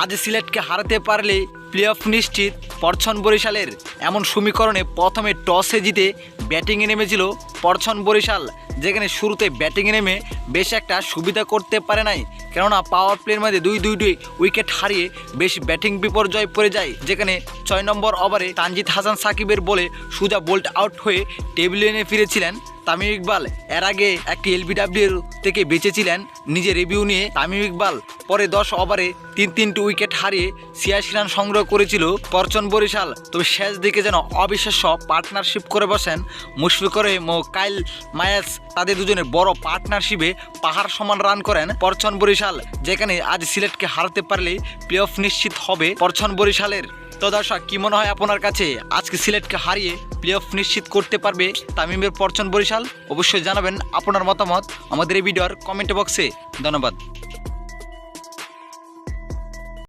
আজ সিলেটকে হারাতে পারলে প্লে অফ নিশ্চিত পরছন বরিশালের। এমন সমীকরণে প্রথমে টসে জিতে ব্যাটিংয়ে নেমেছিল পরছন বরিশাল, যেখানে শুরুতে ব্যাটিংয়ে নেমে বেশ একটা সুবিধা করতে পারে নাই, কেননা পাওয়ার প্লের মধ্যে দুই উইকেট হারিয়ে বেশ ব্যাটিং বিপর্যয় পড়ে যায়। যেখানে 6 নম্বর ওভারে তানজিদ হাসান সাকিবের বলে সুজা বোল্ট আউট হয়ে টেবিলে এনে ফিরেছিলেন তামিম ইকবাল। এর আগে একটি এলবিডব্লিউ থেকে বেঁচেছিলেন নিজের রিভিউ নিয়ে তামিম ইকবাল। পরে 10 ওভারে তিনটি উইকেট হারিয়ে 86 রান সংগ্রহ করেছিল পরছন বরিশাল। তবে শেষ দিকে যেন অবিশ্বাস্য পার্টনারশিপ করে বসেন মুশফিকুর রহিম ও কাইল মায়াস। তাদের দুজনের বড় পার্টনারশিপে পাহাড় সমান রান করেন পরছন বরিশাল, যেখানে আজ সিলেটকে হারাতে পারলে প্লে অফ নিশ্চিত হবে পরছন বরিশালের। তো দর্শক, কি মনে হয় আপনার কাছে আজকে সিলেটকে হারিয়ে প্লে অফ নিশ্চিত করতে পারবে তামিমের পরছন বরিশাল? অবশ্যই জানাবেন আপনার মতামত আমাদের এই ভিডিওর কমেন্ট বক্সে। ধন্যবাদ।